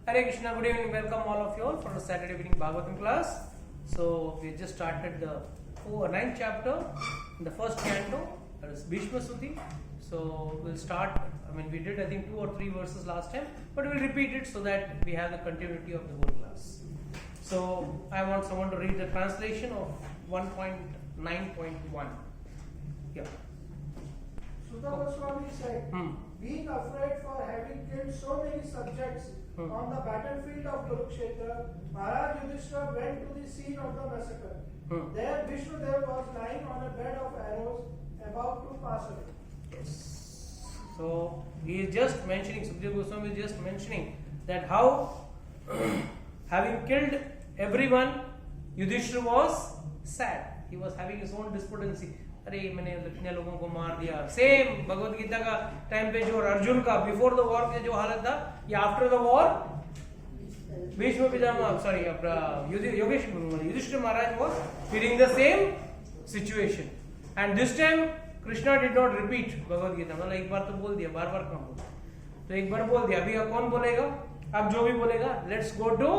Hare Krishna, good evening, welcome all of you all for the Saturday evening Bhagavatam class. So we just started the ninth chapter, the first canto, that is Bhishma Suti. So we'll start, we did I think 2 or 3 verses last time, but we'll repeat it so that we have the continuity of the whole class. So I want someone to read the translation of 1.9.1. Yeah. Sutta Goswami said, being afraid for having killed so many subjects on the battlefield of Kurukshetra, Maharaj Yudhishthira went to the scene of the massacre. There Vishnudev was lying on a bed of arrows about to pass away. Yes. So he is just mentioning, Sukadeva Goswami is just mentioning that how having killed everyone, Yudhishthira was sad. He was having his own despondency. अरे मैंने इतने लोगों को मार दिया. Same Bhagavad Gita का time पे जो अर्जुन का बिफोर द वॉर के जो हालत था, या after the war Bhishma Pitamah sorry Yudhishthir Maharaj was feeling the same situation. And this time Krishna did not repeat Bhagavad Gita. मतलब एक बार तो बोल दिया, बार बार कम बोला. तो एक बार बोल दिया. अभी कौन बोलेगा? अब जो भी बोलेगा, let's go to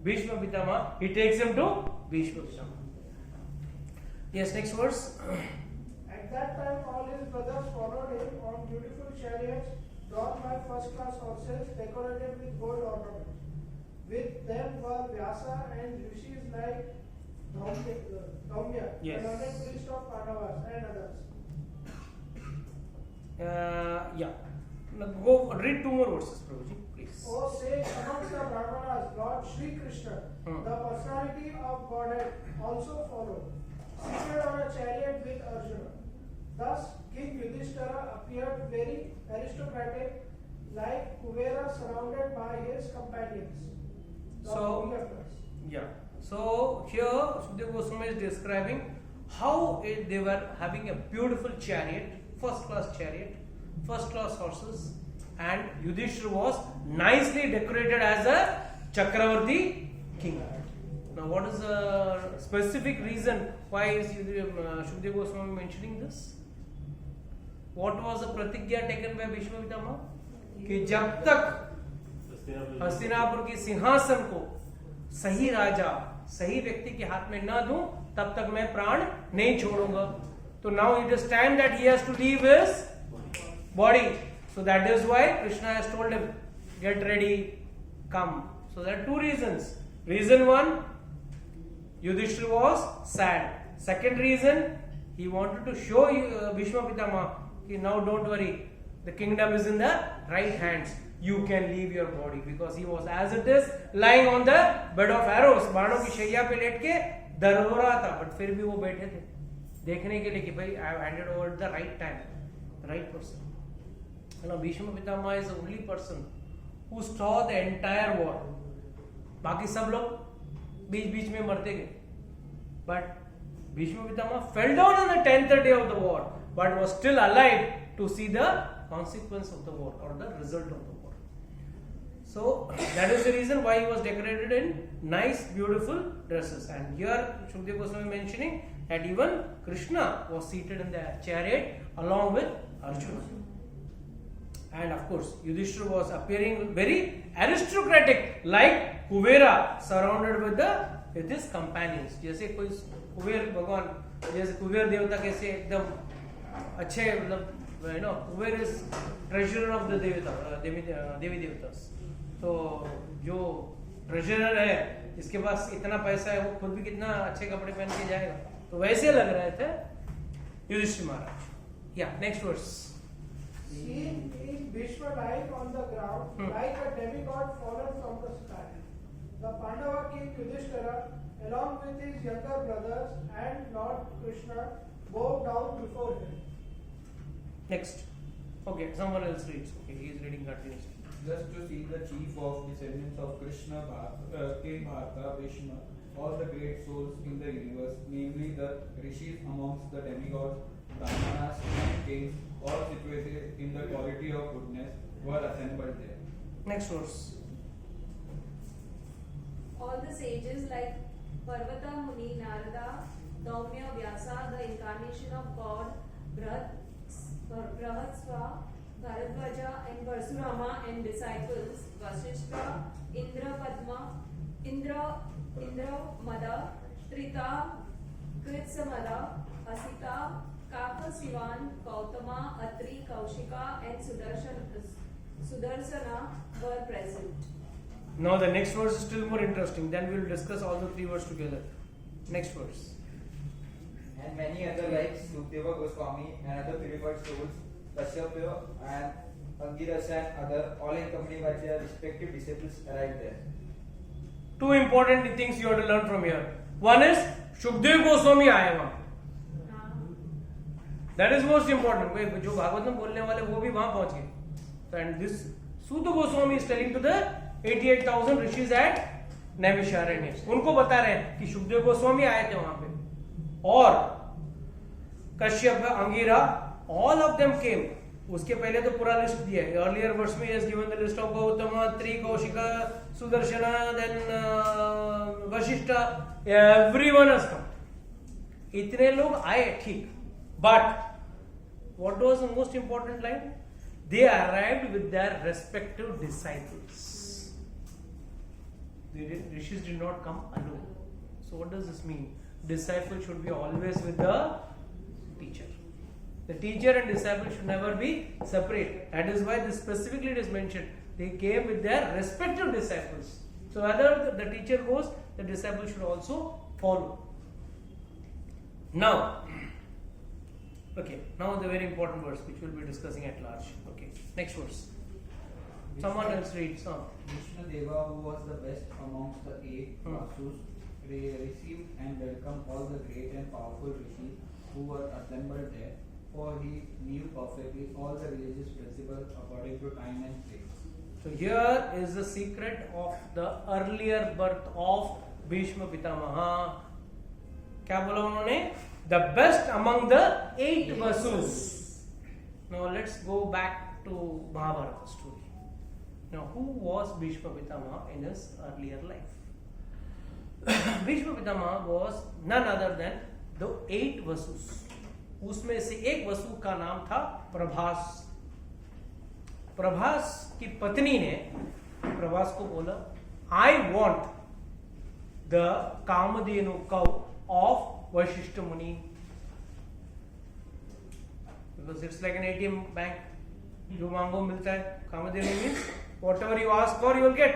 Bhishma Pitamah. He takes him to Bhishma Pitamah. Yes, next verse. At that time, all his brothers followed him on beautiful chariots drawn by first-class horses decorated with gold ornaments. With them were Vyasa and rishis like Dhaumya, Yes. the learned priest of Pandavas, and others. Yeah. Now go read 2 more verses, Prabhuji, please. O sage amongst the Brahmanas, Lord Shri Krishna, the personality of Godhead, also followed, seated on a chariot with Arjuna. Thus, King Yudhishthira appeared very aristocratic, like Kuvera surrounded by his companions. Yeah. So here Sukadeva Goswami is describing how they were having a beautiful chariot, first-class horses, and Yudhishthira was nicely decorated as a Chakravarti king. Now, what is the specific reason why is Sukadeva Goswami mentioning this? What was the pratigya taken by Bhishma Pitama? कि जब तक हस्तिनापुर की सिंहासन को सही राजा, सही व्यक्ति के हाथ में न दूं, तब तक मैं प्राण नहीं छोड़ूंगा. तो now it is time that he has to leave his body. So that is why Krishna has told him, get ready, come. So there are 2 reasons. Reason 1, Yudhishthira was sad. Second reason, he wanted to show Bhishma Pitama, now don't worry, the kingdom is in the right hands. You can leave your body, because he was as it is lying on the bed of arrows. बाणों की शैया पे late के दर्द हो रहा था, but फिर भी वो बैठे थे देखने के लिए कि भाई I have handed over at the right time, the right person. Now Bhishma Pitama is the only person who saw the entire war. बाकी सब लोग बीच बीच में मरते गए. But Bhishma Pitama fell down on the 10th day of the war, but was still alive to see the consequence of the war or the result of the war. So that is the reason why he was decorated in nice, beautiful dresses. And here Sukadeva Goswami mentioning that even Krishna was seated in the chariot along with Arjuna. And of course, Yudhishthira was appearing very aristocratic, like Kuvera, surrounded with his companions. जैसे कोई कुबेर भगवान, जैसे कुबेर देवता कैसे एकदम अच्छे, मतलब Kuber is treasurer of the देवी देवतास. तो जो ट्रेजरर है, इसके पास इतना पैसा है, वो खुद भी कितना अच्छे कपड़े पहन के जाएगा. तो वैसे लग रहे थे युधिष्ठिर महाराज. Yeah, next verse. Seeing King Bhishma lying on the ground like a demigod fallen from the sky, the Pandava king Yudhishthira, along with his younger brothers and Lord Krishna, bowed down before him. Next. Okay, someone else reads. Okay, he is reading continuously. Just to see the chief of descendants of Krishna, King Bharata, Bhishma, all the great souls in the universe, namely the rishis amongst the demigods, Brahmanas and kings, all situated in the quality of goodness, were assembled there. Next verse. All the sages like Parvata Muni, Narada, Dhaumya, Vyasa, the incarnation of God, Brahatsva, Bharadwaja and Parsurama and disciples, Vasishtha, Indra Mada, Trita, Kritsamala, Asita, Kaka Sivan, Gautama, Atri, Kaushika, and Sudarsana were present. Now the next verse is still more interesting. Then we will discuss all the three words together. Next verse. And many other like Sukdeva Goswami and other purified souls, Kashyapya and Angirasa and other, all accompanied by their respective disciples, arrived there. Two important things you have to learn from here. One is Shukdev Goswami आए वहाँ. That is most important. भाई जो भागवतम बोलने वाले वो भी वहाँ पहुँच गए. And this Sudha Goswami is telling to the 88,000 rishis at Naimisharanya. उनको बता रहे हैं कि शुकदेव गोस्वामी आए थे वहाँ पे और Kashyap, Angira, all of them came. उसके पहले तो पूरा लिस्ट दिया है. Earlier verse में has given the list of Gautama, Tri, Kaushika, Sudarshana, then Vashishta. Everyone has come. इतने लोग आए ठीक. But what was the most important line? They arrived with their respective disciples. Rishis did not come alone. So what does this mean? Disciple should be always with the teacher. The teacher and disciple should never be separate. That is why this specifically it is mentioned. They came with their respective disciples. So whether the teacher goes, the disciple should also follow. Now the very important verse which we will be discussing at large. Okay, next verse. Someone else read some. Vishnu Deva, who was the best amongst the eight Vasus, received and welcomed all the great and powerful rishis who were assembled there, for he knew perfectly all the religious principles according to time and place. So here is the secret of the earlier birth of Bhishma Pitamaha. क्या बोला उन्होंने? The best among the 8 Vasus. Now let's go back to Mahabharata story. Now who was Bhishma Pitamaha in his earlier life? Bhishma Pitamaha was none other than the 8 Vasus. उसमें से एक वसु का नाम था प्रभास. प्रभास की पत्नी ने प्रभास को बोला, I want the Kamadhenu cow of Vashishta Muni, because it's like an ATM bank. जो मांगो मिलता है. Kamdhenu means whatever you ask for you will get.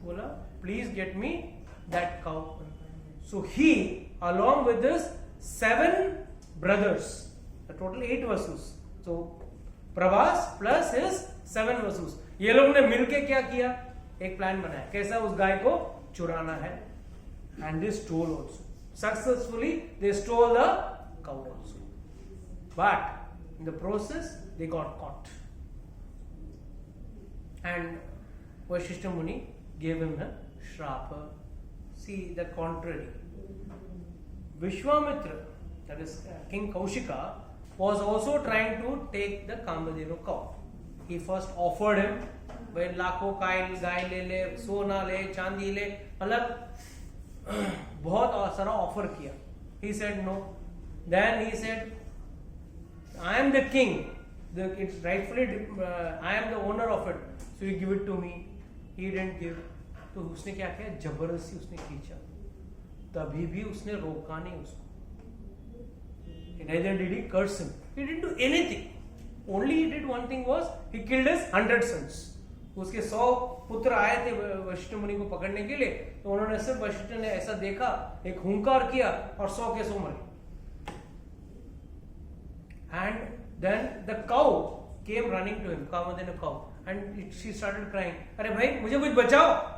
बोला, please get me that cow. So he, along with his 7 brothers, the total 8 Vasus. So Prabhas plus his 7 Vasus. ये लोग ने मिलके क्या किया? एक प्लान बनाया कैसा उस गाय को चुराना है. And they stole also. Successfully they stole the cow also. But in the process they got caught. And Vashishta Muni gave him a shrapa. See the contrary. Vishwamitra, that is King Kaushika, was also trying to take the Kamadhenu cow. He first offered him, भाई लाखों गाय ले ले, सोना ले, चांदी ले, मतलब बहुत सारा ऑफर किया. He said no. Then he said, I am the king. It's rightfully, I am the owner of it. So you give it to me. He didn't give. तो उसने क्या किया? जबरदस्ती उसने खींचा. तभी भी उसने रोका नहीं उसको. Neither did he curse him. He didn't do anything. Only he did one thing was he killed his 100 sons. उसके 100 पुत्र आए थे वशिष्ठ मुनि को पकड़ने के लिए. तो उन्होंने सिर्फ वशिष्ठ ने ऐसा देखा, एक हुंकार किया और 100 के 100 मरे. And then the cow came running to him, Kamadhenu cow, and she started crying. अरे भाई मुझे कुछ बचाओ.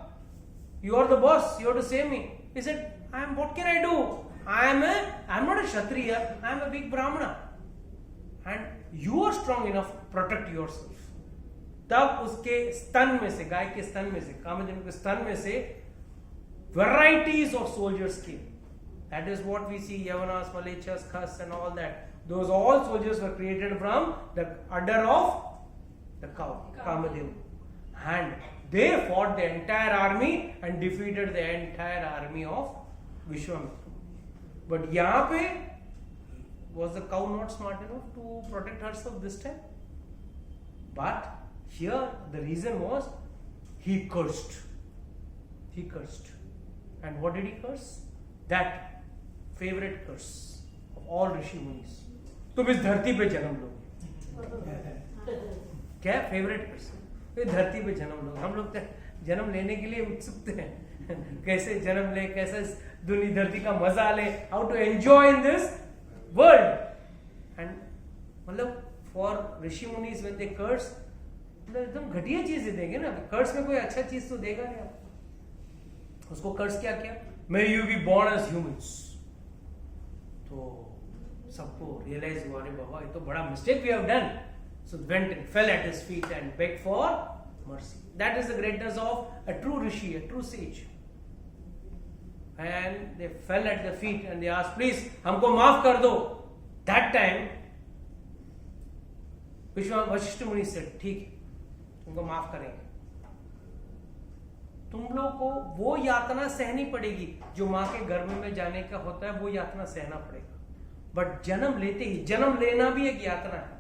You are the boss. You have to save me. He said, what can I do? I am not a Kshatriya. I am a big Brahmana. And you are strong enough to protect yourself. तब उसके स्तन में से, गाय के स्तन में से, कामधेनु के स्तन में से varieties of soldiers came. That is what we see, Yavanas, Malechas, Khas and all that. Those all soldiers were created from the udder of the cow, Kamadhenu. And they fought the entire army and defeated the entire army of Vishwamitra. But यहाँ पे, was the cow not smart enough to protect herself this time? But here the reason was he cursed. he cursed. And what did he curse? That favorite curse of all Rishi Munis. तुम इस धरती पे जन्म लोगे. क्या favourite कर्स? तो धरती पे जन्म लोगे. हम लोग जन्म लेने के लिए उत्सुक हैं. कैसे जन्म ले, कैसे दुनिया धरती का मजा ले, how to enjoy in this world. And मतलब for Rishi Munis when they curse, एकदम घटिया चीज देंगे ना. कर्स में कोई अच्छा चीज तो देगा नहीं आपको. उसको कर्स क्या किया? May you be born as humans. तो सबको रियलाइज हुआ, अरे बाबा ये तो बड़ा mistake we have done. So went and fell at his feet and begged for mercy. That is the greatness of a true rishi, a true sage. And they fell at their feet and they asked, please हमको माफ कर दो. That time Vashishtha मुनि said, ठीक है तुमको माफ करेंगे. तुम लोग को वो यातना सहनी पड़ेगी जो माँ के गर्भ में जाने का होता है, वो यातना सहना पड़ेगा. बट जन्म लेते ही, जन्म लेना भी एक यातना है.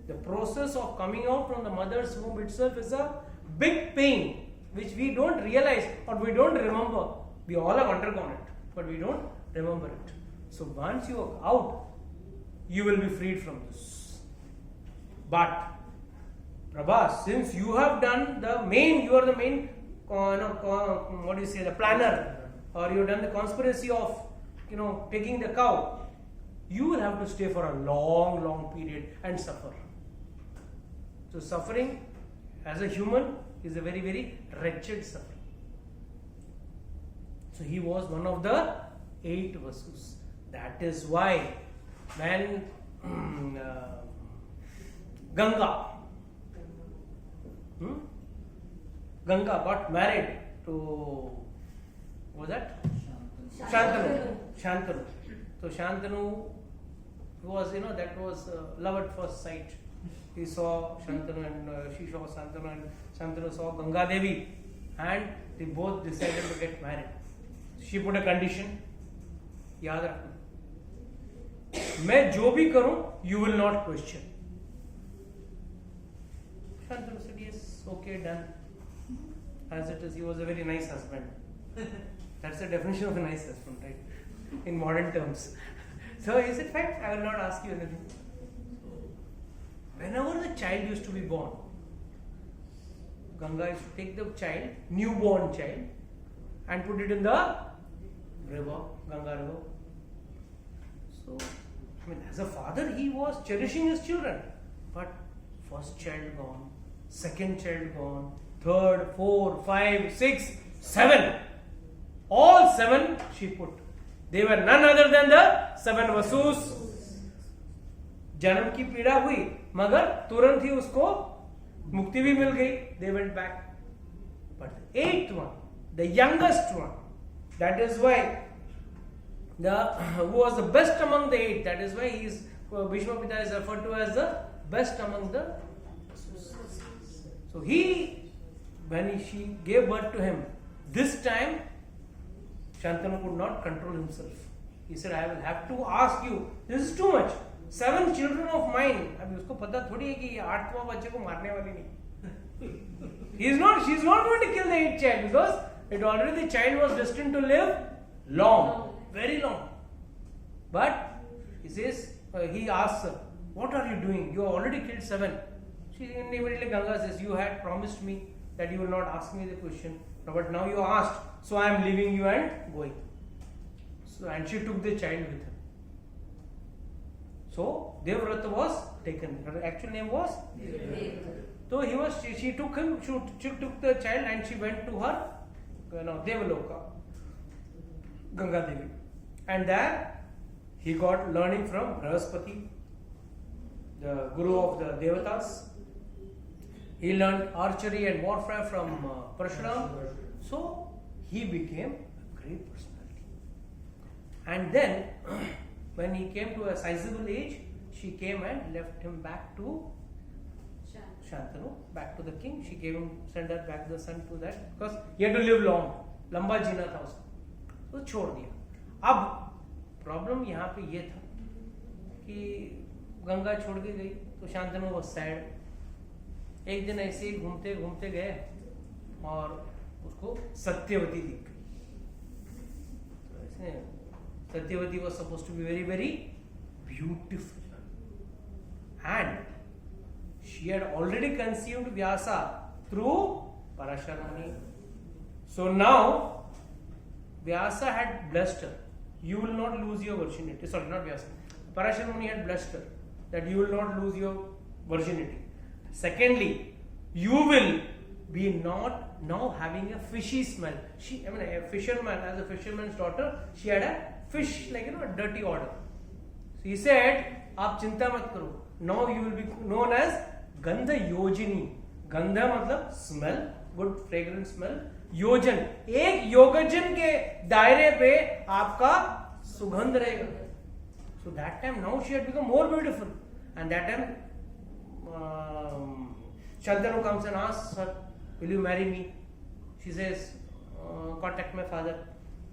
The process of coming out from the mother's womb itself is a big pain which we don't realize or we don't remember. We all have undergone it, but we don't remember it. So once you are out, you will be freed from this. But Prabhas, since you have done the main, you are the main, what do you say, the planner, or you have done the conspiracy of, taking the cow, you will have to stay for a long, long period and suffer. So suffering as a human is a very, very wretched suffering. So he was one of the 8 Vasus. That is why when Ganga got married to, what was that? Shantanu. So Shantanu was, that was love at first sight. He saw Shantanu and she saw Shantanu and Shantanu saw Ganga Devi and they both decided to get married. She put a condition, याद रखना, मैं जो भी करूं, you will not question. Shantanu said, yes, okay, done. As it is, he was a very nice husband. That's the definition of a nice husband, right? In modern terms. So he said, fine, I will not ask you anything. Whenever the child used to be born, Ganga used to take the child, newborn child, and put it in the river, Ganga river. So, as a father, he was cherishing his children. But first child gone, second child gone, third, 4, 5, 6, 7. All 7 she put. They were none other than the 7 Vasus. जन्म की पीड़ा हुई मगर तुरंत ही उसको मुक्ति भी मिल गई. They went back. But the 8th one, the youngest one, that is why who was the best among the 8. That is why he is Bhishma Pita is referred to as the best among the Vasus. So when she gave birth to him, this time Shantanu could not control himself. He said, I will have to ask you, this is too much. 7 children of mine. अभी उसको पता थोड़ी है कि 8वां बच्चे को मारने वाली नहीं. She is not going to kill the 8th child because the child was destined to live long, very long. But he says, he asks her, what are you doing? You have already killed 7. She immediately Ganga says, you had promised me that you will not ask me the question, but now you asked, so I am leaving you and going. So, and she took the child with her. So Devrata was taken. Her actual name was Devrata. So she took the child and she went to her Devaloka, Ganga Devi. And there he got learning from Brahaspati, the guru of the Devatas. He learned archery and warfare from Parashuram. So he became a great personality. And then when he came to a sizable age, she came and left him back to Shantanu, back to the king. She sent her back the son to that because he had to live long. लंबा जीना था उसको, तो छोड़ दिया. अब problem यहाँ पे ये था कि गंगा छोड़ के गई तो शांतनु was sad. एक दिन ऐसे ही घूमते घूमते गए और उसको सत्यवती दिख गई. तो ऐसे Satyavati was supposed to be very very beautiful, and she had already conceived Vyasa through Parashara Muni. So now Vyasa had blessed her. You will not lose your virginity. Sorry, not Vyasa. Parashara Muni had blessed her that you will not lose your virginity. Secondly, you will be not now having a fishy smell. A fisherman, as a fisherman's daughter, she had a fish, like a dirty odor. So he said, "आप चिंता मत करो. Now you will be known as Gandha Yojini." Gandha मतलब smell, good fragrant smell. योजन, एक योगजन के दायरे पे आपका सुगंध रहेगा. So that time now she had become more beautiful, and that time Shantanu comes and asks her, "Will you marry me?" She says, "Contact my father."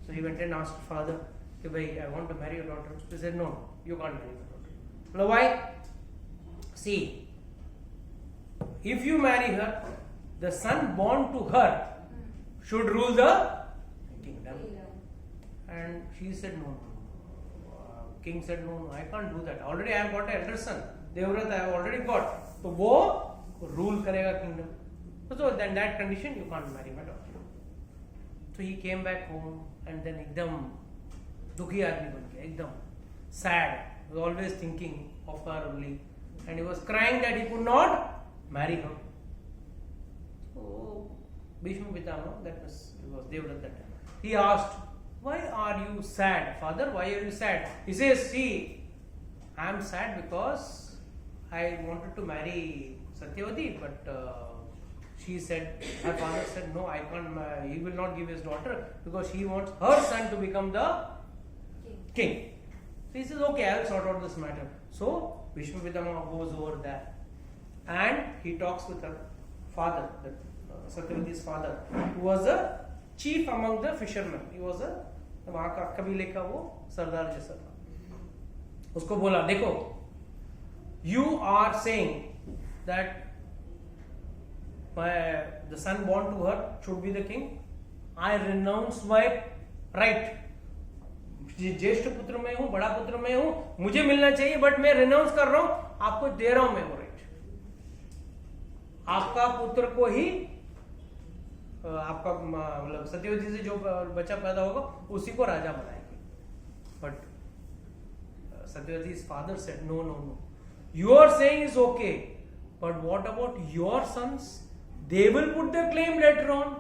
So he went and asked her father, "Hey, bhai, I want to marry your daughter." He said, "No, you can't marry my daughter." Well, why? See, if you marry her, the son born to her should rule the kingdom. And she said, "No." King said, "No, I can't do that. Already I have got an elder son. Devrata I have already got. So वो rule करेगा kingdom. So then that condition you can't marry my daughter." So he came back home and then एकदम दुखी आदमी बन गया, एकदम sad. He was always thinking of her only, and he was crying that he could not marry her. So Bhishma Pitama, that was Devrata that time. He asked, "Why are you sad, father? Why are you sad?" He says, "See, I am sad because I wanted to marry Satyavati, but she said, her father said, no, I can't. He will not give his daughter because he wants her son to become the king." So he says, "Okay, I will sort out this matter." So Bhishma Pitama goes over there and he talks with her father, Satyavati's father, who was a chief among the fishermen. He was a वहां का कबीले का वो सरदार जैसा था. उसको बोला, "देखो, you are saying that the son born to her should be the king. I renounce my right. ज्येष्ठ पुत्र में हूं, बड़ा पुत्र में हूं, मुझे मिलना चाहिए, बट मैं रिनाउंस कर रहा हूं, आपको दे रहा हूं मैं वो राइट. आपका पुत्र को ही, आपका मतलब सत्यवती से जो बच्चा पैदा होगा उसी को राजा बनाएंगे. But Satyavati's father said, "No, no, no. You are saying is okay, but what about your sons? They will put the claim later on."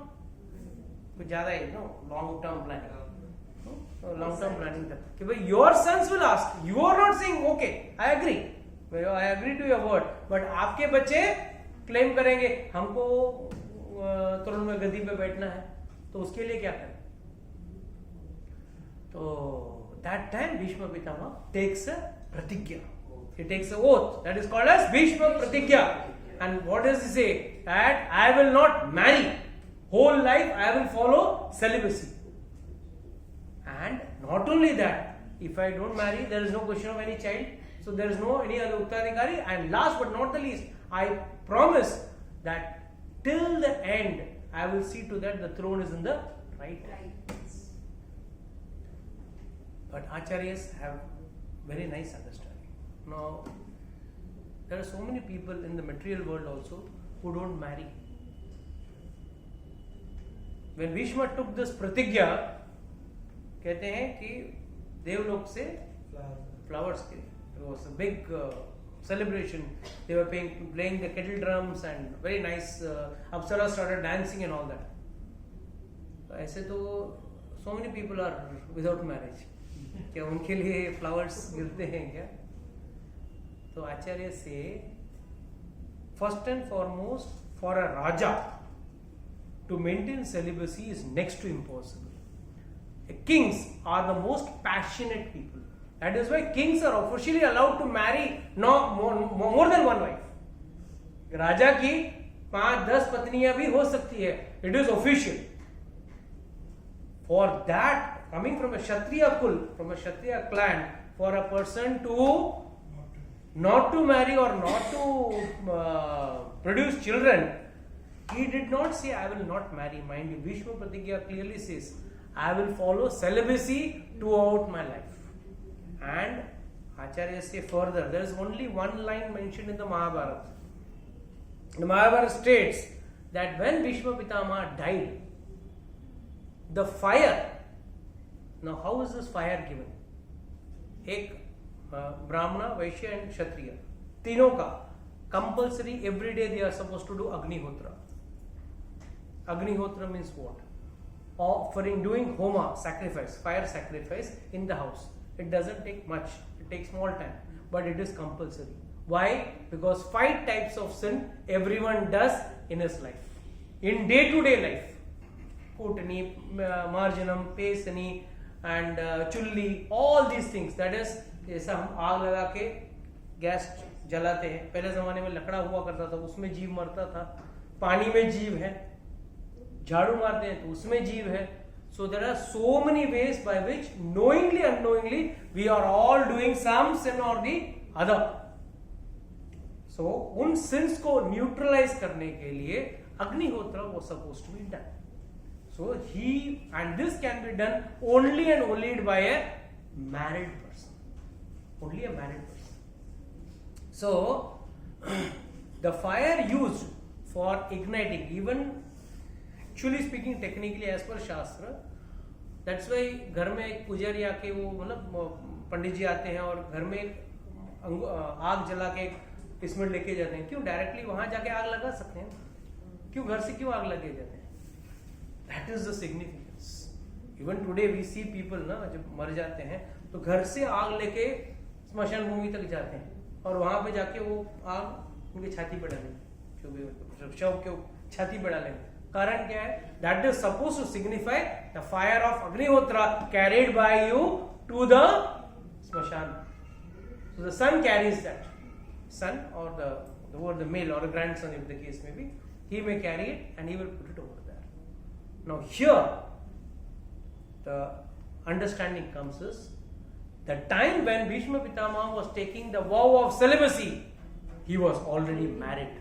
कुछ ज्यादा है, no, long term planning. Long term planning था कि भाई your sons will ask. You are not saying okay, I agree. I agree to your word, but आपके बच्चे claim करेंगे हमको तरुण में गद्दी पे बैठना है, तो उसके लिए क्या करें? तो that time Bhishma Pitama takes a pratigya. He takes an oath that is called as Bhishma Pratigya. And what does he say? That I will not marry. Whole life I will follow celibacy. And not only that, if I don't marry, there is no question of any child. So there is no any other uttaraधिकारी. And last but not the least, I promise that till the end, I will see to that the throne is in the right hand. But Acharyas have very nice understanding. Now, there are so many people in the material world also who don't marry. When Bhishma took this pratigya, कहते हैं कि देवलोक से flowers came. It was a big celebration. They were playing the kettle drums and very nice. Apsara started dancing and all that. ऐसे तो so many people are without marriage. क्या उनके लिए flowers गिरते हैं क्या? तो आचार्य से first and foremost, for a raja to maintain celibacy is next to impossible. Kings are the most passionate people. That is why kings are officially allowed to marry more than one wife. राजा की 5-10 पत्नियां भी हो सकती है. It is official. For that, coming from a Kshatriya kul, from a Kshatriya clan, for a person to not to marry or not to produce children he did not say I will not marry. Mind you, Bhishma Pratigya clearly says I will follow celibacy throughout my life. And Acharya say further, there is only one line mentioned in the Mahabharata. The Mahabharata states that when Bhishma Pitama died, the fire, now how is this fire given? एक Brahmana, Vaishya and Kshatriya, तीनों का compulsory every day they are supposed to do Agnihotra. Agnihotra means what? Offering, doing homa, sacrifice, fire sacrifice in the house. It doesn't take much, it takes small time, but it is compulsory. Why? Because 5 types of sin everyone does in his life. In day-to-day life. Kutani, Marjanam, Pesani and Chulli, all these things. That is, जैसा हम आग लगा के gas जलाते हैं, पहले जमाने में लकड़ा हुआ करता था, उसमें जीव मरता था, पानी में जीव है, झाड़ू मारते हैं तो उसमें जीव है. So there are so many ways by which knowingly unknowingly we are all doing some sin or the other. So उन sins को neutralize करने के लिए अग्निहोत्र was supposed to be done. So and this can be done only and only by a married person. Only a married person. So the fire used for igniting, even actually speaking technically as per Shastra, that's why घर में एक पुजारी आके वो मतलब पंडित जी आते हैं और घर में आग जला के इसमें लेके जाते हैं. क्यों डायरेक्टली वहां जाके आग लगा सकते हैं? क्यों घर से क्यों आग लगे जाते हैं? That is the significance. Even today we see people ना जब मर जाते हैं तो घर से आग लेके स्मशान भूमि तक जाते हैं और वहां पे जाके वो आग उनकी छाती पे डालेंगे, शव के छाती पे डालेंगे. कारण क्या है? That is supposed to signify the fire of Agnihotra carried by you to the smashan. So the son carries that. Son or the male or a grandson, if the case may be, he may carry it and he will put it over there. Now here, the understanding comes is the time when Bhishma Pitama was taking the vow of celibacy, he was already married.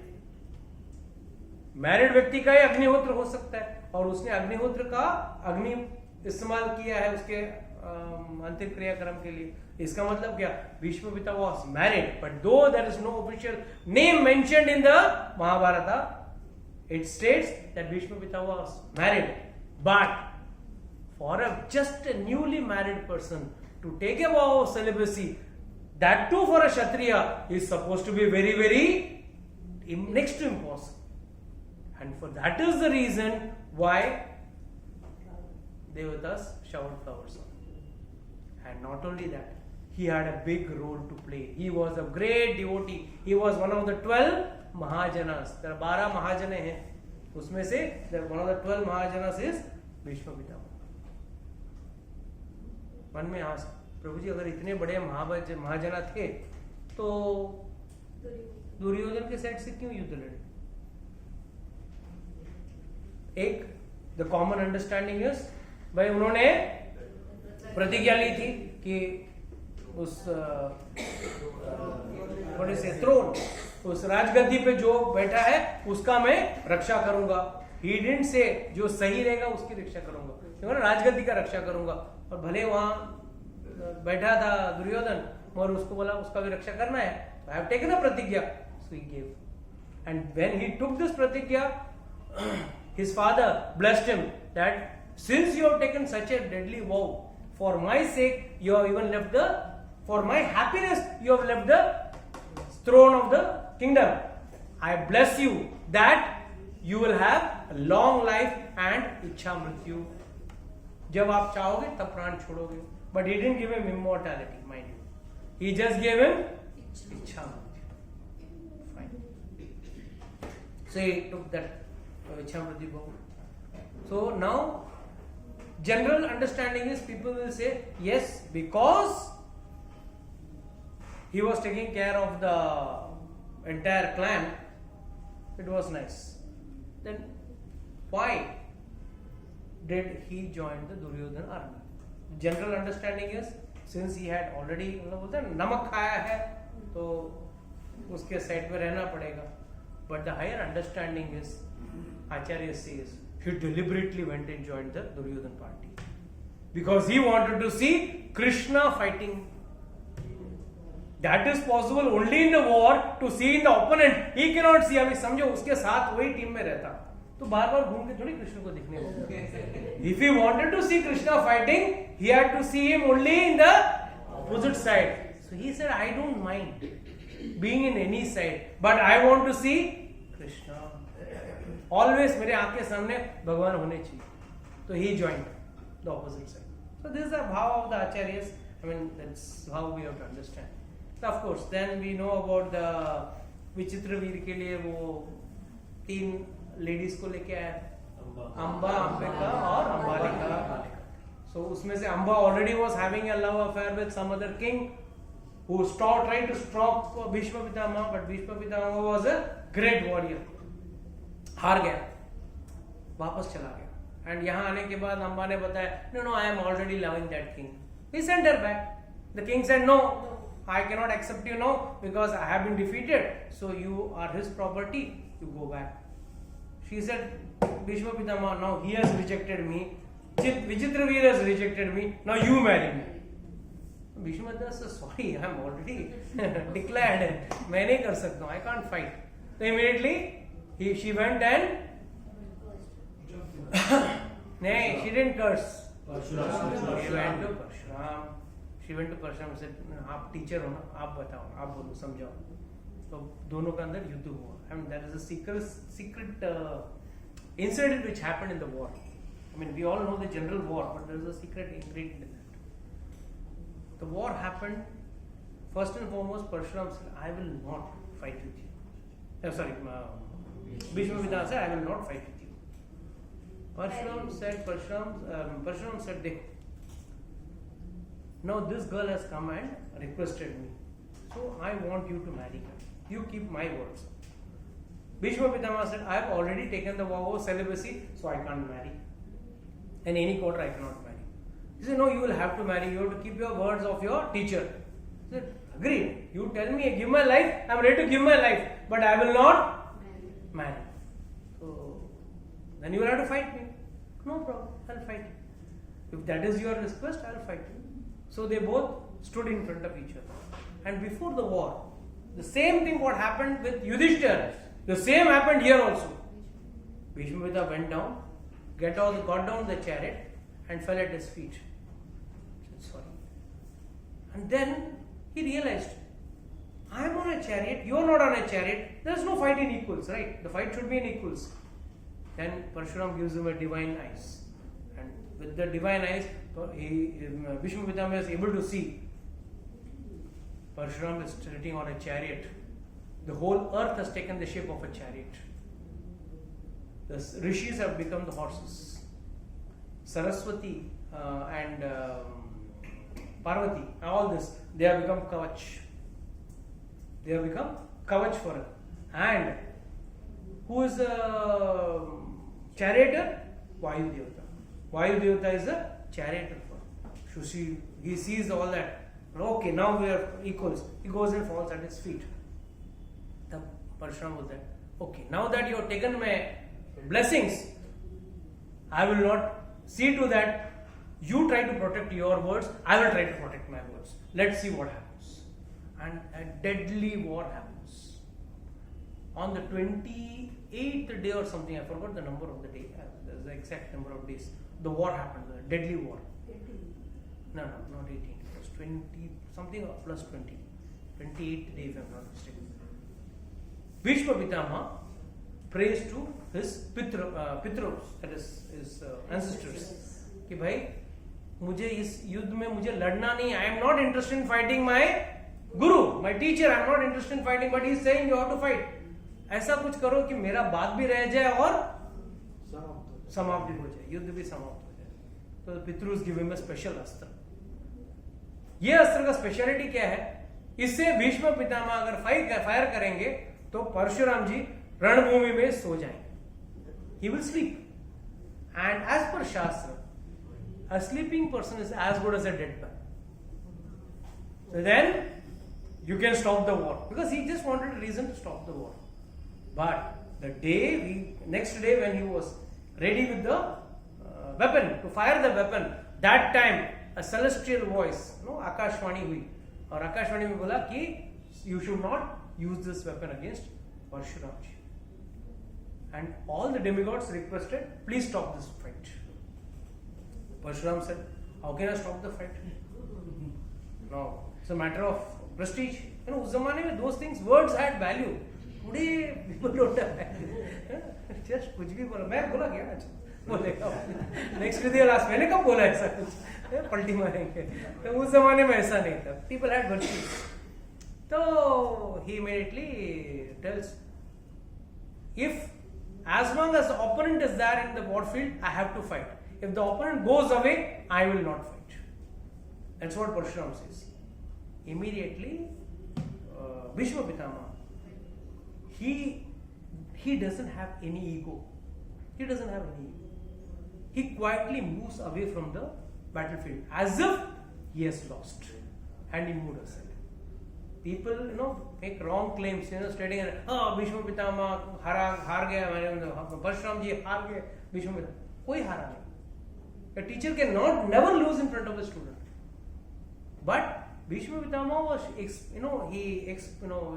Married व्यक्ति का ही अग्निहोत्र हो सकता है और उसने अग्निहोत्र का अग्नि इस्तेमाल किया है उसके अंतिम क्रियाक्रम के लिए. इसका मतलब क्या? भीष्म पिता was married, but though there is no official name mentioned in the Mahabharata, it states that Bhishma Pita was married. But for just a newly married person to take a vow of celibacy, that too for a Kshatriya, is supposed to be very, very next to impossible. And for that is the reason why Devatas showered flowers on him. And not only that, he had a big role to play. He was a great devotee. He was one of the 12 Mahajanas. There are 12 Mahajane हैं. उसमें से one of the 12 Mahajanas is Bhishma Pitama. मन में आस प्रभु जी अगर इतने बड़े महाजना थे तो दुर्योधन के साइड से क्यों युद्ध लड़े? एक द कॉमन अंडरस्टैंडिंग इज भाई उन्होंने प्रतिज्ञा ली थी कि उस थ्रोन, उस राजगद्दी पे जो बैठा है उसका मैं रक्षा करूंगा. ही डिडंट से जो सही रहेगा उसकी रक्षा करूंगा, क्योंकि राजगद्दी का रक्षा करूंगा. और भले वहां बैठा था दुर्योधन और उसको बोला उसका भी रक्षा करना है, आई हैव टेकन अ प्रतिज्ञा. So he give, and when he took this प्रतिज्ञा, his father blessed him that since you have taken such a deadly vow, for my sake you have even left for my happiness you have left the throne of the kingdom. I bless you that you will have a long life and ichha mrityu. जब आप चाहोगे तब प्राण छोड़ोगे. But he didn't give him immortality, mind you. He just gave him ichha mrityu. Fine. So he took that Ichamriti Bhav. So now general understanding is people will say yes, because he was taking care of the entire clan, it was nice. Then why did he join the Duryodhana army? General understanding is since he had already बोलते हैं नमक खाया है तो उसके side पे रहना पड़ेगा. But the higher understanding is Acharya says he deliberately went and joined the Duryodhana party because he wanted to see Krishna fighting. That is possible only in the war to see in the opponent. He cannot see. अभी समझो उसके साथ वही team में रहता तो बार बार घूम के थोड़ी कृष्ण को दिखने को. If he wanted to see Krishna fighting, he had to see him only in the opposite side. So he said, I don't mind being in any side, but I want to see Krishna. Always मेरे आंख के सामने भगवान होने चाहिए. So he joined the opposite side. So this is the bhav of the acharyas. I mean, that's how we have to understand. So of course, then we know about the विचित्र वीर के लिए वो 3 लेडीज को लेके आया, अम्बा, अंबिका और Ambalika. So उसमें से Amba already was having a love affair with some other king who tried to stop Bhishma Pitama, but Bhishma Pitama was a great warrior. हार गया, वापस चला गया. And यहाँ आने के बाद अम्बा ने बताया, no, I am already loving that king. He sent her back. The king said, no, I cannot accept you now because I have been defeated. So you are his property. You go back. She said, Bhishma Pitama, now he has rejected me. Vichitraveer has rejected me. Now you marry me. Bhishma Pitama said, sorry, I am already declared. मैं नहीं कर सकता हूँ. I can't fight. So immediately she went and no, she didn't curse. She went to Parshuram. She went to Parshuram and said, आप teacher हो ना, आप बताओ, आप बोलो, समझाओ. तो दोनों का अंदर युद्ध हुआ. I mean, that is a secret incident which happened in the war. I mean, we all know the general war, but there is a secret ingredient in that. The war happened. First and foremost, Parshuram said, I will not fight with you. Bhishma Pitama said, I will not fight with you. Parshuram said, Dekho, now this girl has come and requested me. So I want you to marry her. You keep my words. Bhishma Pitama said, I have already taken the vow of celibacy, so I can't marry. In any quarter I cannot marry. He said, no, you will have to marry. You have to keep your words of your teacher. He said, agreed. You tell me, give my life, I am ready to give my life, but I will not marry. So then you will have to fight me. No problem, I will fight you. If that is your request, I will fight you. So they both stood in front of each other. And before the war, the same thing what happened with Yudhishthira, the same happened here also. Bhishma Pitama went down, got down the chariot and fell at his feet. He said, sorry. And then he realized, I am on a chariot, you are not on a chariot, there is no fight in equals, right? The fight should be in equals. Then Parshuram gives him a divine eyes. And with the divine eyes, Bhishma Pitama is able to see Parshuram is sitting on a chariot. The whole earth has taken the shape of a chariot. The rishis have become the horses. Saraswati and Parvati, all this, they have become kavach. They have become kavach for her. And who is the charioteer? Vayu Devata. Vayu Devata is the charioteer for her. So he sees all that. Okay, now we are equals. He goes and falls at his feet. The Parshuram was there. Okay, now that you have taken my blessings, I will not see to that you try to protect your words, I will try to protect my words. Let's see what happens. And a deadly war happens. On the 28th day or something, I forgot the number of the day, the exact number of days, the war happened, the deadly war. 18. No, not 18. It was 20, something or plus 20. 28th day, if I am not mistaken. Bhishma Pitama prays to his Pitros, that is his ancestors, कि भाई मुझे इस युद्ध में मुझे लड़ना नहीं. I am not interested in fighting my guru, my teacher. I am not interested in fighting, but he is saying you have to fight. ऐसा कुछ करो कि मेरा बात भी रह जाए और समाप्त हो जाए, युद्ध भी समाप्त हो जाए. तो pitrus give him a special अस्त्र. ये अस्त्र का स्पेशलिटी क्या है? इससे भीष्म पितामह अगर फायर करेंगे तो परशुराम जी रणभूमि में सो जाएंगे. He will sleep. And as per Shastra, a sleeping person is as good as a dead man. So then you can stop the war, because he just wanted a reason to stop the war. But Next day when he was ready with the weapon, to fire the weapon, that time a celestial voice, Akashvani hui, और आकाशवाणी में बोला कि you should not use this weapon against Parshuram ji. And all the demigods requested, please stop this fight. Parshuram said, how can I stop the fight? No, it's a matter of prestige. उस जमाने में those things, words had value. Today people don't have value. Just कुछ भी बोला, मैं बोला क्या अच्छा बोलेगा नेक्स्ट डे लास्ट मैंने कब बोला ऐसा कुछ पलटी मारेंगे, तो उस जमाने में ऐसा नहीं था. People had virtues. So he immediately tells, if as long as the opponent is there in the warfield, I have to fight. If the opponent goes away, I will not fight. That's what Parshuram says. Immediately, Bhishma Pitama, he doesn't have any ego. He doesn't have any ego. He quietly moves away from the battlefield as if he has lost, and he moved aside. People, make wrong claims, stating, Bhishma Pitama हार गया, Parshuram ji हार गए, Bhishma Pitama. कोई हारा नहीं. A teacher cannot never lose in front of a student. But Bhishma Pitama was, he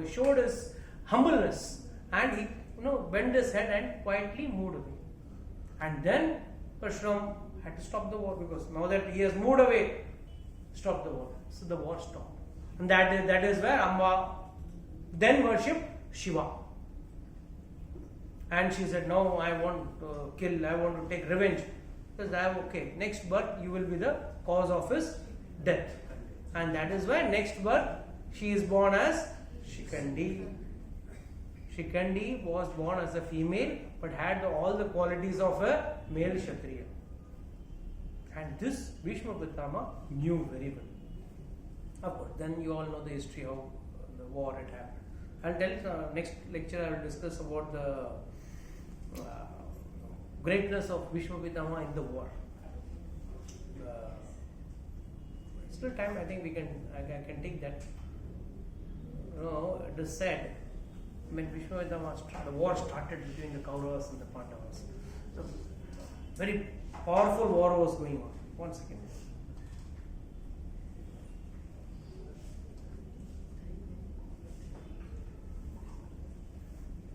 showed his humbleness, and he, bent his head and quietly moved away. And then Parshuram had to stop the war, because now that he has moved away, stop the war. So the war stopped. And that is where Amba then worshipped Shiva. And she said, no, I want to kill, I want to take revenge. Because okay, next birth you will be the cause of his death. And that is why next birth she is born as Shikandi. Shikandi was born as a female, but had all the qualities of a male Kshatriya. And this Bhishma Pitama knew very well. Of course, then you all know the history of the war it happened. I'll tell you, next lecture I will discuss about the greatness of Bhishma Pitama in the war. Still time, I think I can take that. It is said, when Bhishma Pitama, the war started between the Kauravas and the Pandavas. So, very powerful war was going on. One second.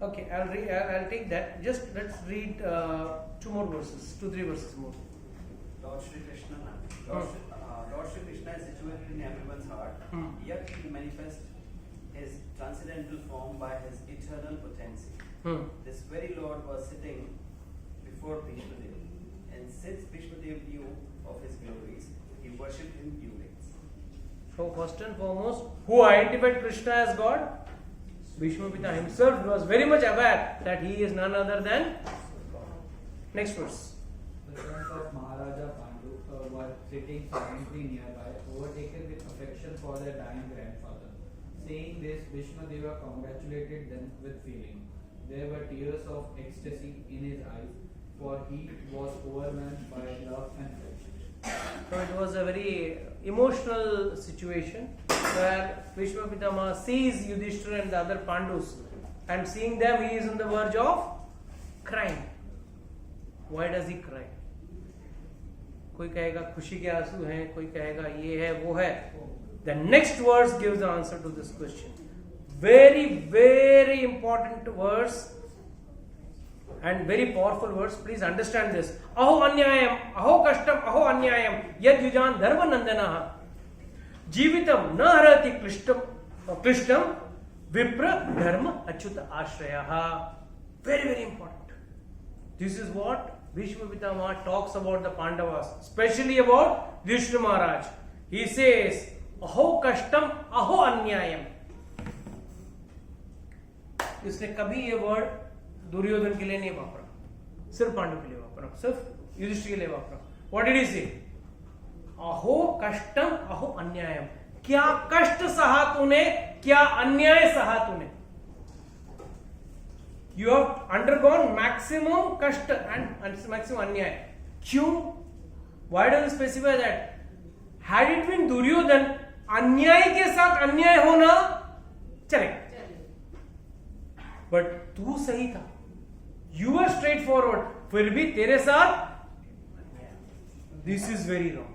Okay, I'll take that. Just let's read 2-3 verses more. Lord Shri Krishna, Lord Shri Krishna is situated in everyone's heart. Yet he manifests his transcendental form by his eternal potency. This very Lord was sitting before Bhishma Dev, and since Bhishma Dev knew of his glories, he worshipped him duelings. So first and foremost, who identified Krishna as God? Bhishma Pitama himself was very much aware that he is none other than God. Next verse. The sons of Maharaja Pandu were sitting silently nearby, overtaken with affection for their dying grandfather. Saying this, Bhishma Deva congratulated them with feeling. There were tears of ecstasy in his eyes, for he was overwhelmed by love and affection. So it was a very emotional situation where Bhishma Pitama sees Yudhishthira and the other Pandus, and seeing them he is on the verge of crying. Why does he cry? कोई कहेगा खुशी के आंसू हैं, कोई कहेगा ये है वो है. The next verse gives the answer to this question. Very, very important verse and very powerful verse. Please understand this. Aho anyayam, aho kashtam, aho anyayam, yad yujan dharma nandanaha. Jivitam na harati klishtam vipra dharma achyuta ashrayaha. Very, very important. This is what Bhishma Pitama talks about the Pandavas, especially about Yudhishthira Maharaj. He says, aho kashtam, aho anyayam. इसने कभी ये word Duryodhan के लिए नहीं वापरा, सिर्फ पांडव के लिए वापरा, सिर्फ युधिष्ठिर के लिए वापरा. What did he say? अहो कष्टम अहो अन्यायम. क्या कष्ट सहा तूने, क्या अन्याय सहा तूने. You have undergone maximum kashta and maximum अन्याय. क्यों? Why does it specify that? Had it been Duryodhan, अन्याय के साथ अन्याय होना चलेगा. बट तू सही था, You are straightforward. फिर भी तेरे साथ this is very wrong.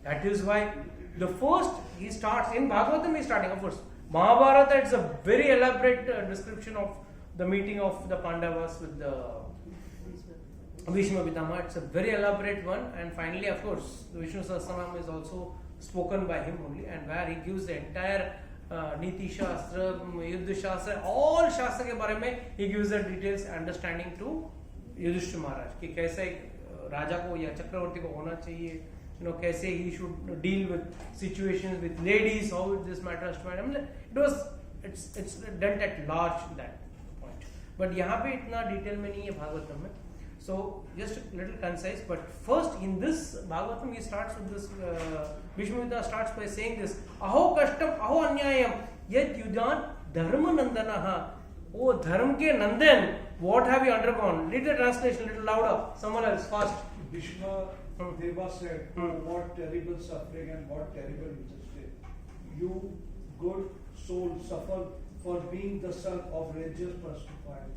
That is why the first he starts in Bhagavatam. He is starting, of course. Mahabharata. It's a very elaborate description of the meeting of the Pandavas with the Bhishma Pitama. It's a very elaborate one, and finally, of course, the Vishnu Sahasranam is also spoken by him only, and where he gives the entire Niti Shastra, Yuddha Shastra, all Shastra के बारे में he gives the details, understanding to Yudhishthira Maharaj कि कैसे राजा को या चक्रवर्ती को होना चाहिए, कैसे he should deal with situations with ladies, how this matter has to be. I mean, it's dealt at large that point, but यहाँ पे इतना detail में नहीं है भागवतम में. So just a little concise, but first in this Bhagavatam he starts with this. Bhishma starts by saying this: Aho kashtam, aho anyayam, yet yujan dharma nandanaha. Oh dharma ke nandan, what have you undergone? Read the translation a little louder. Someone else, fast. Bhishma Deva said, "Oh, what terrible suffering and what terrible injustice! You, good soul, suffer for being the son of religious personified.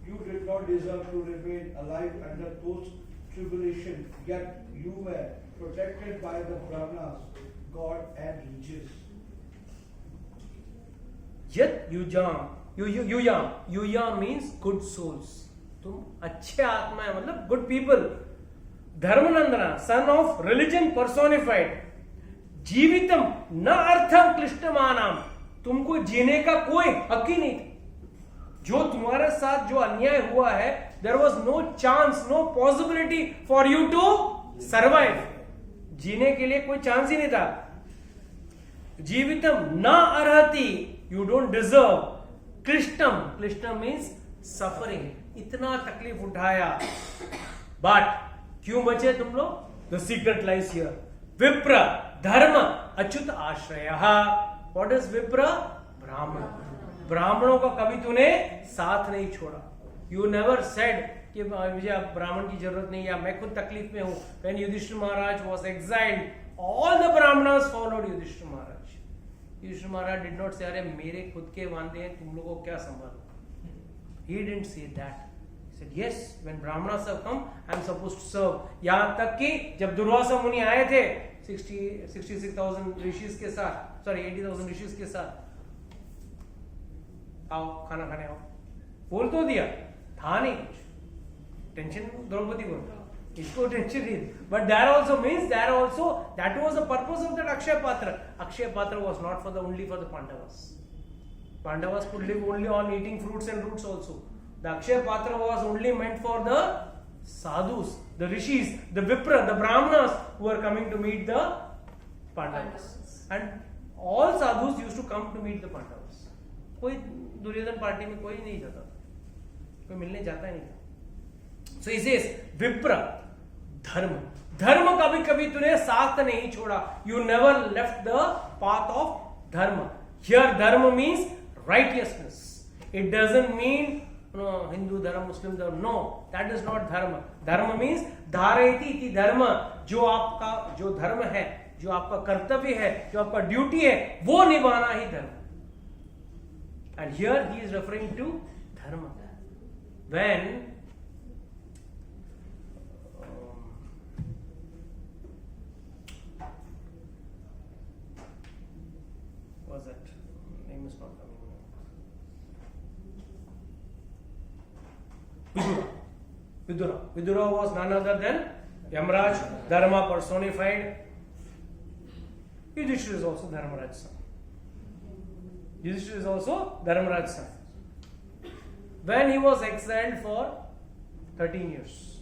You did not deserve to remain alive under those tribulations, yet you were protected by the Brahmanas, God and riches." Yet yuyam means good souls. तुम अच्छे आत्मा है, मतलब good people. Dharmanandana, son of religion personified. जीवितम न अर्थम क्लिष्टमानाम, तुमको जीने का कोई हक ही नहीं था. जो तुम्हारे साथ जो अन्याय हुआ है, there was no chance, no possibility for you to survive. जीने के लिए कोई चांस ही नहीं था. जीवितम न अर्हति, you don't deserve. क्लिष्टम, क्लिष्टम means suffering, इतना तकलीफ उठाया. But क्यों बचे तुम लोग? The secret lies here. विप्र धर्म अच्युत आश्रयः. What is विप्र? ब्राह्मण. ब्राह्मणों का कभी तूने साथ नहीं छोड़ा. You never said कि मुझे अब ब्राह्मण की जरूरत नहीं, या मैं खुद तकलीफ में हूं. When Yudhishthira Maharaj was exiled, all the Brahmanas followed Yudhishthira Maharaj. Yudhishthira Maharaj did not say, अरे मेरे खुद के वांदे हैं, तुम लोगों को क्या संभालो. He didn't say that. He said, yes, when Brahmanas have come, I am supposed to serve. यहाँ तक कि जब दुर्वासा मुनि आए थे 66,000 ऋषिस के साथ, sorry 80,000 ऋषिस के साथ, आओ खाना खाने आओ, बोल तो दिया, था नहीं कुछ. टेंशन द्रौपदी को, इसको टेंशन नहीं. But that also means that was the purpose of that Akshaya Patra. Akshaya Patra was not only for the Pandavas. Pandavas could live only on eating fruits and roots also. The Akshaya Patra was only meant for the sadhus, the rishis, the vipra, the brahmanas who were coming to meet the Pandavas. And all sadhus used to come to meet the Pandavas. कोई Duryodhan party में कोई नहीं जाता, कोई मिलने जाता ही नहीं था. So he says, vipra, dharma. धर्म कभी कभी तूने साथ नहीं छोड़ा. You never left the path of dharma. Here dharma means righteousness. It doesn't mean Hindu dharma, Muslim dharma. No, that is not dharma. Dharma means धारयति इति dharma. जो आपका जो धर्म है, जो आपका कर्तव्य है, जो आपका ड्यूटी है, वो निभाना ही धर्म. And here he is referring to dharma. When was that? Name is not coming. Vidura was none other than Yamraj, Dharma personified. Yudhishthira is also Dharmaraj's son. Yudhishthira is also Dharmaraj's son. When he was exiled for 13 years,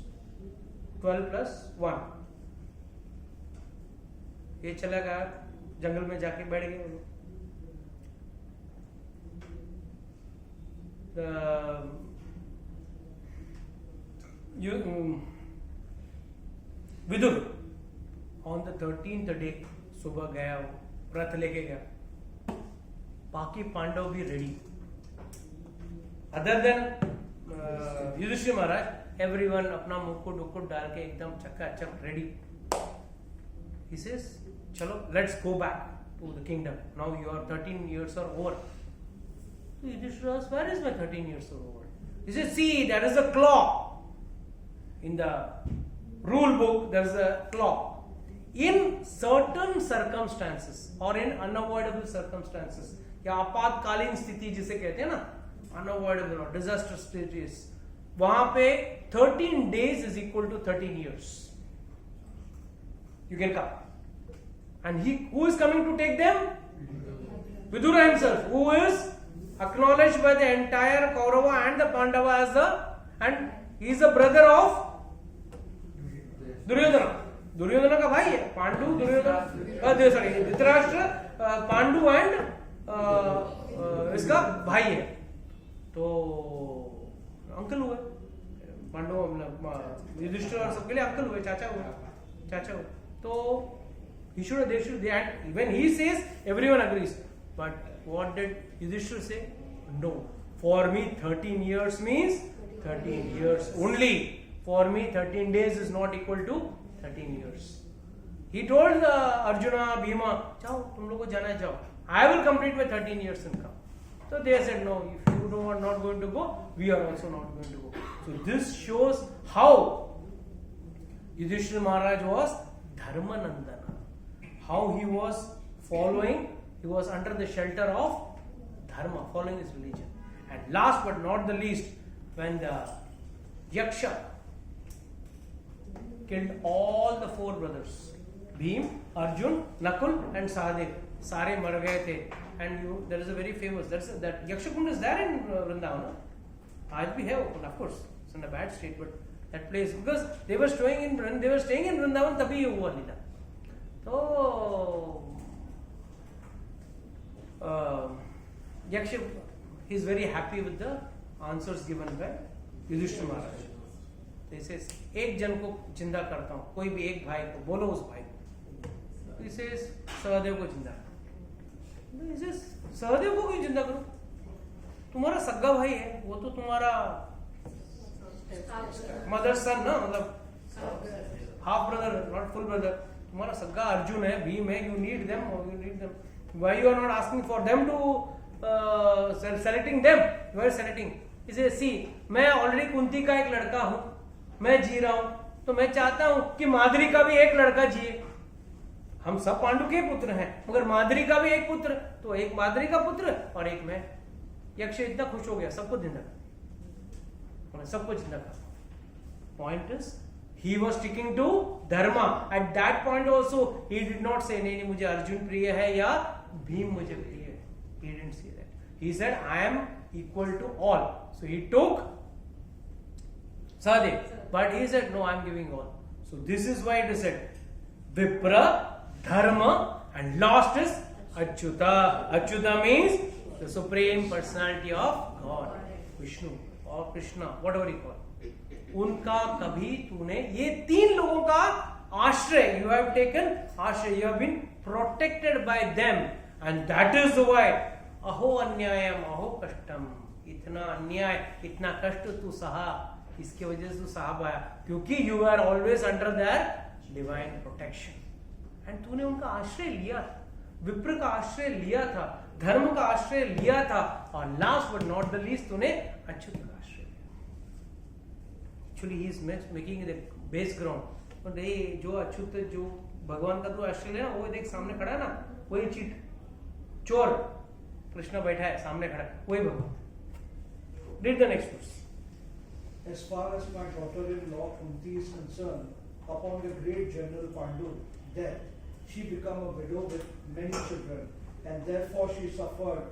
12 plus 1, ये चला गया जंगल में जाके बैठ गए वो लोग. Vidur on the 13th day सुबह गया, वो रथ लेके गया. बाकी पांडव भी रेडी. अदर देन युधिष्ठिर महाराज, एवरीवन अपना मुकुट उकुट डाल के एकदम चकाचक रेडी. He says, चलो let's go back to the kingdom. Now your 13 years are over. So Yudhishthira asks, where is my 13 years are over? He says, see, there is a claw. In the rule book, there is a claw. In certain circumstances or in unavoidable circumstances, या आपातकालीन स्थिति जिसे कहते हैं ना, unavoidable or disaster stages, वहां पे 13 days is equal to 13 years. You can come. And who is coming to take them? Vidura himself, who is acknowledged by the entire Kaurava and the Pandava and he is a brother of Duryodhana. Duryodhan का भाई है, Pandu Duryodhan sorry Dhritarashtra Pandu and इसका भाई है, तो uncle हुए पांडु युधिष्ठिर और सबके लिए अंकल हुए, चाचा हुए. तो he should and when he says everyone agrees, but what did Yudhishthira say? No, for me 13 years means 13 years only. For me 13 days is not equal to 13 years. He told Arjuna, Bhima, "Chao, tum logo jana hai, chao. I will complete my 13 years and come." So they said, "No, if you are not going to go, we are also not going to go." So this shows how Yudhishthira Maharaj was Dharmanandana. How he was following, he was under the shelter of Dharma, following his religion. And last but not the least, when the Yaksha killed all the 4 brothers, Bhim, Arjun, Nakul and Sahadev, सारे मर गए थे. And there is a very famous, that Yaksha Kund is there in Vrindavan. आज भी है वो, of course it's in a bad state, but that place, because they were staying in Vrindavan, तभी ये हुआ लीला. So Yaksha, he is very happy with the answers given by Yudhishthira Maharaj. He says, एक जन को जिंदा करता हूँ, कोई भी एक भाई को, बोलो उस भाई को. He says, सहदेव को जिंदा करो. He says, सहदेव को क्यों जिंदा करो? तुम्हारा सगा भाई है, वो तो तुम्हारा मदर सन ना, मतलब half brother, not full brother. तुम्हारा सगा अर्जुन है, भीम है, you need them. Why you are not asking for them to selecting them? You are selecting. He says, see, मैं ऑलरेडी कुंती का एक लड़का हूं, मैं जी रहा हूं, तो मैं चाहता हूं कि माधुरी का भी एक लड़का जिए. हम सब पांडु के पुत्र हैं, मगर माधुरी का भी एक पुत्र, तो एक माधुरी का पुत्र और एक मैं. यक्ष इतना खुश हो गया, सबको जिंदा कर, सबको जिंदा कर. Point is, he was sticking to dharma. At that point also, he did not say, नहीं मुझे अर्जुन प्रिय है या भीम मुझे प्रिय है. He didn't say that. He said, I am equal to all. So he took Sahadev, but he said, no, I am giving all. So this is why it is said, Vipra, Dharma, and last is Achyuta. Achyuta means the Supreme Personality of God, Vishnu or Krishna, whatever you call. उनका कभी तूने, ये 3 लोगों का आश्रय, you have taken आश्रय, you have been protected by them, and that is why अहो अन्यायम अहो कष्टम, इतना अन्याय इतना कष्ट तू सहा, इसके वजह से तू सहा पाया, क्योंकि you are always under their divine protection. And तूने उनका आश्रय लिया था, विप्र का आश्रय लिया था, धर्म का आश्रय लिया था, और last but not the least तूने अच्युत का आश्रय लिया. Actually he is making the base ground. but ये जो अच्युत जो भगवान का तू आश्रय लेना, वो देख सामने खड़ा है ना, वही चीट चोर कृष्ण बैठा है सामने खड़ा, वही भगवान. Read the next verse. As far as my daughter-in-law Kunti is concerned, upon the great general Pandu death, she became a widow with many children, and therefore she suffered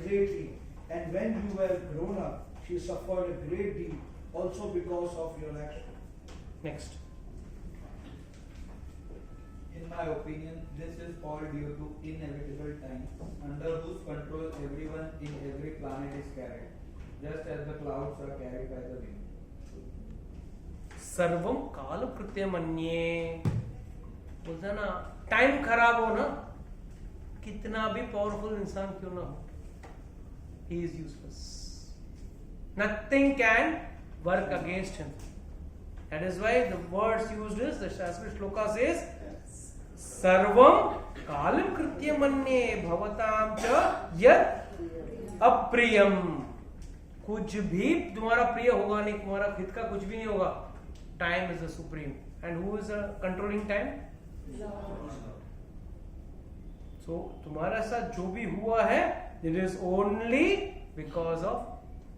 greatly. And when you were grown up, she suffered a great deal, also because of your action. Next. In my opinion, this is all due to inevitable time, under whose control everyone in every planet is carried, just as the clouds are carried by the wind. सर्वम काल कृत्यमन्ये, बोलता ना, time खराब हो ना, कितना भी powerful इंसान क्यों ना हो, he is useless. Nothing can work against him. That is why the words used is, the Sanskrit shloka says, सर्वम कालम कृत्यमन्ये भवताम च यत् अप्रियम. कुछ भी तुम्हारा प्रिय होगा नहीं, तुम्हारा खुद का कुछ भी नहीं होगा. Time is the supreme. And who is controlling time? So तुम्हारे साथ जो भी हुआ है, it is only because of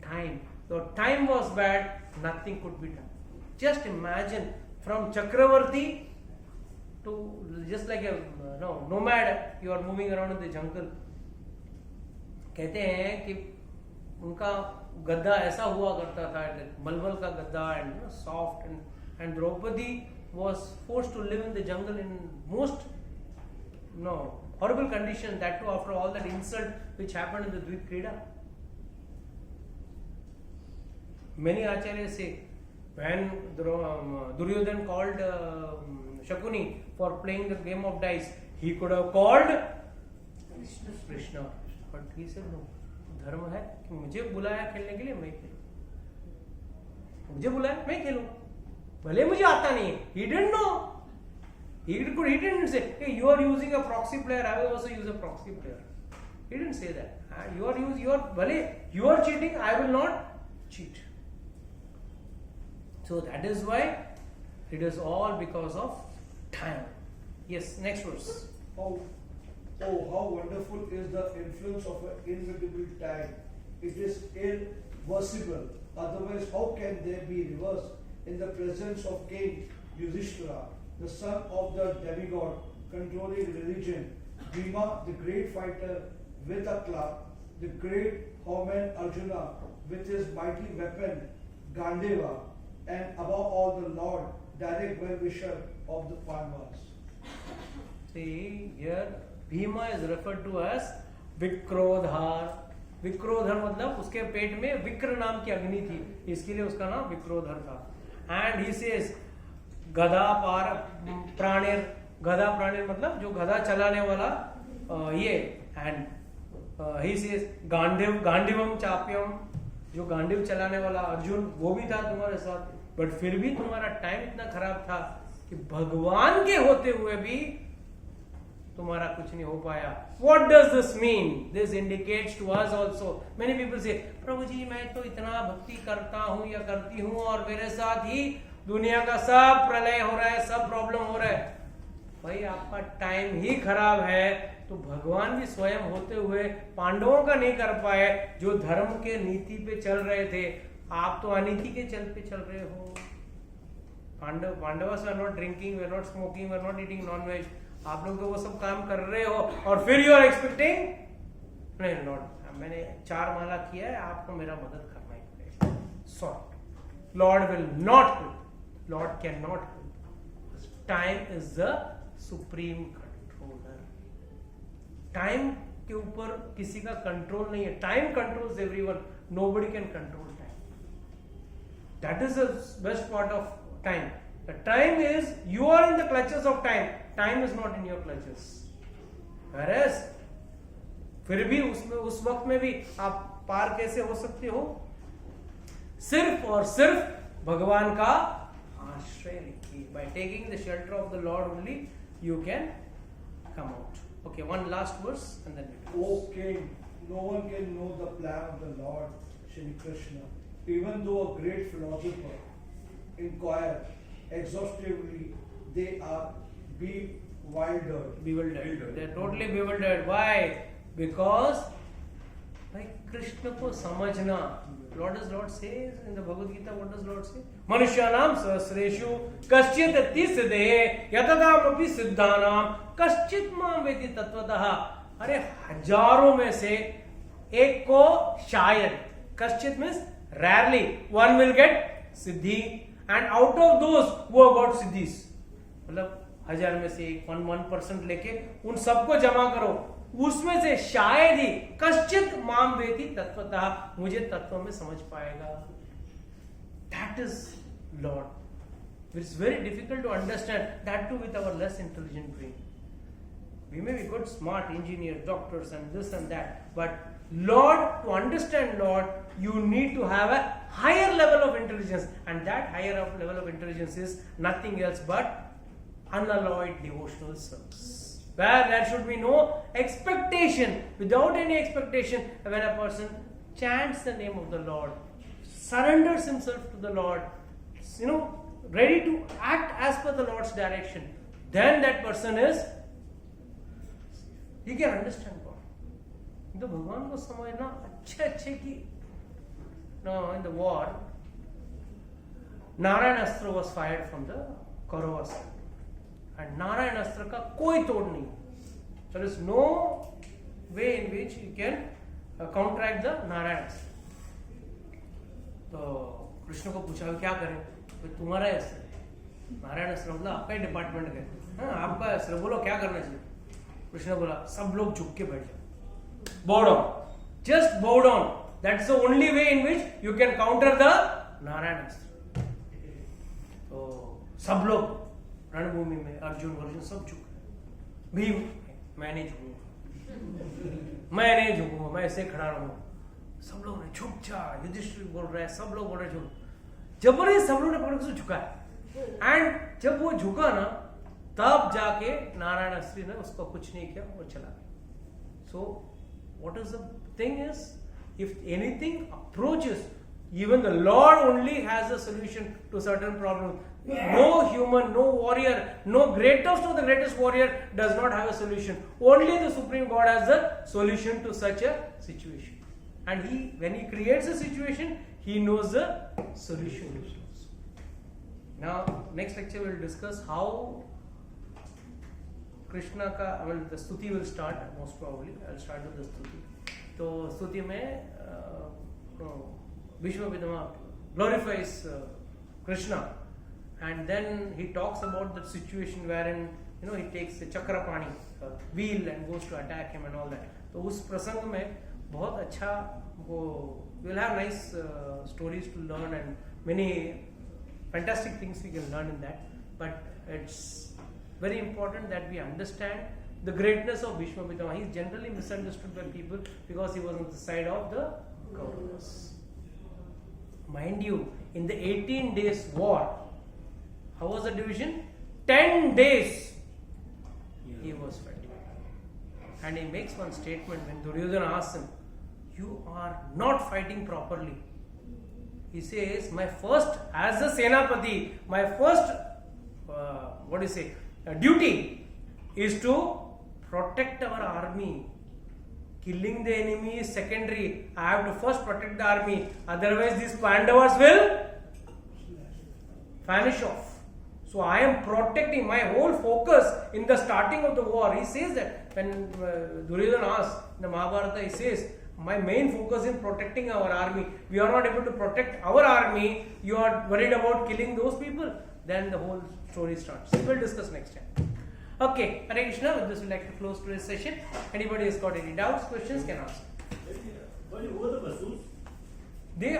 time. So time was bad, nothing could be done. Just imagine from Chakravarti to just like a nomad, you are moving around in the jungle. कहते हैं कि उनका गद्दा ऐसा हुआ करता था, मलमल का गद्दा, and soft, and Draupadi was forced to live in the jungle in most horrible condition, that too after all that insult which happened in the Dvip Krida. Many acharyas say when Duryodhan called Shakuni for playing the game of dice, he could have called Krishna, but he said no. धर्म है कि मुझे बुलाया खेलने के लिए, मैं खेलूं, मुझे बुलाया मैं खेलूं, भले मुझे आता नहीं है. He didn't know. He didn't say, hey, you are using a proxy player, I will also use a proxy player. He didn't say that. You are cheating, I will not cheat. So that is why it is all because of time. Yes, next verse. How wonderful is the influence of an invisible time. It is irreversible. Otherwise, how can there be reverse? In the presence of King Yudhishthira, the son of the demigod controlling religion, Bhima, the great fighter with a club, the great Hanuman Arjuna with his mighty weapon Gandheva, and above all the Lord, direct well-wisher of the Pandavas. See, here Bhima is referred to as Vikrodhar. विक्रोधर मतलब उसके पेट में विक्र नाम की अग्नि थी, इसके लिए उसका नाम विक्रोधर था. एंड ही सेज गदा प्राणेर, गदा प्राणेर मतलब जो गदा चलाने वाला ये. एंड ही सेज गांडीवम चाप्यम, जो गांडीव चलाने वाला अर्जुन, वो भी था तुम्हारे साथ. बट फिर भी तुम्हारा टाइम इतना खराब था कि भगवान के होते हुए भी तुम्हारा कुछ नहीं हो पाया. What does this mean? This indicates to us also. Many people say, प्रभु जी मैं तो इतना भक्ति करता हूँ या करती हूँ और मेरे साथ ही दुनिया का सब प्रलय हो रहा है, सब प्रॉब्लम हो रहा है. भाई आपका टाइम ही खराब है. तो भगवान भी स्वयं होते हुए पांडवों का नहीं कर पाए, जो धर्म के नीति पे चल रहे थे. आप तो अनीति के चल रहे हो. Pandavas are not drinking, we are not smoking, we are not eating non veg. आप लोग तो वो सब काम कर रहे हो और फिर यू आर एक्सपेक्टिंग, नहीं लॉर्ड मैंने 4 माला किया है, आपको मेरा मदद करना ही पड़ेगा. Sort Lord will not help, Lord can not help. Time is the supreme controller. Time के ऊपर किसी का कंट्रोल नहीं है. Time controls everyone, nobody can control time. That is the best part of time. The time is, you are in the clutches of time. Time is not in your clutches. Whereas, फिर भी उसमें उस वक्त में भी आप पार कैसे हो सकते हो? सिर्फ और सिर्फ भगवान का आश्रय लेके. By taking the shelter of the Lord only, you can come out. Okay, one last verse and then we O King, no one can know the plan of the Lord Shri Krishna, even though a great philosopher inquire exhaustively, they are bewildered. They are totally bewildered. Why? Because भाई कृष्ण को समझना. Lord says in the Bhagavad Gita, what does Lord say? मनुष्यानाम सहस्रेषु कश्चित् तिष्ठते यततामपि सिद्धानाम कश्चित् मां वेति तत्वतः. अरे हजारों में से एक को शायद, कश्चित् means rarely, one will get Siddhi. And out of those who have got सिद्धीस, मतलब 1000 में से 1% लेके उन सबको जमा करो, उसमें से शायद ही कश्चित माम वेति तत्वतः, मुझे तत्व में समझ पाएगा. That is Lord. It's very difficult to understand, that too with our less intelligent brain. We may be good, smart engineers, doctors, and this and that, but Lord, to understand Lord, you need to have a higher level of intelligence, and that higher level of intelligence is nothing else but unalloyed devotional service, where there should be no expectation. Without any expectation, when a person chants the name of the Lord, surrenders himself to the Lord, ready to act as per the Lord's direction, then that person is, he can understand God. तो भगवान को समझना अच्छे कि in the war, Narayan अस्त्र was fired from the Kauravas, and Narayan अस्त्र का कोई तोड़ नहीं. There is no way in which you can counteract the Narayan अस्त्र. तो कृष्ण को पूछा क्या करें, तो तुम्हारा अस्त्र नारायण अस्त्र मतलब आपका ही डिपार्टमेंट का, हाँ आपका अस्त्र, बोलो क्या करना चाहिए. कृष्ण बोला सब लोग झुक के बैठ जाओ, bow down, just bow down. That's the only way in which you can counter the Narayan अस्त्र. तो सब लोग रणभूमि में अर्जुन सब झुक, भीम मैं नहीं झुकूंगा, मैं ऐसे खड़ा रहूंगा. सब लोग ने झुक जा, युधिष्ठिर बोल रहे हैं, सब लोग बोल रहे झुक. जबरदस्ती सब लोग ने पकड़ के झुका है, एंड जब वो झुका ना तब जाके नारायण अस्त्री ने उसको कुछ नहीं किया और चला गया. So what is the thing is, if anything approaches, even the Lord only has a solution to certain problems. No human, no warrior, no greatest of the greatest warrior does not have a solution. Only the Supreme God has the solution to such a situation. And when he creates a situation, he knows the solution. Now, next lecture we will discuss how Krishna ka, the stuti will start, most probably. I will start with the stuti. तो स्तुति में Bhishma Pitama glorifies Krishna, and then he talks about the situation wherein he takes the Chakrapani wheel and goes to attack him and all that. तो उस प्रसंग में बहुत अच्छा वो we'll have nice stories to learn and many fantastic things we can learn in that. But it's very important that we understand the greatness of Bhishma Pitama. He is generally misunderstood by people because he was on the side of the Kauravas. Mind you, in the 18 days war, how was the division? 10 days he was fighting. And he makes one statement when Duryodhana asks him, you are not fighting properly. He says, my first, as a Senapati, my first, duty is to protect our army. Killing the enemy is secondary. I have to first protect the army. Otherwise, these Pandavas will vanish off. So I am protecting, my whole focus in the starting of the war. He says that when Duryodhana asks in the Mahabharata, he says, my main focus is protecting our army. We are not able to protect our army. You are worried about killing those people. Then the whole story starts. We will discuss next time. Okay, Hare Krishna. With this, we like to close today's session. Anybody has got any doubts, questions, can ask. Who are the Vasus? They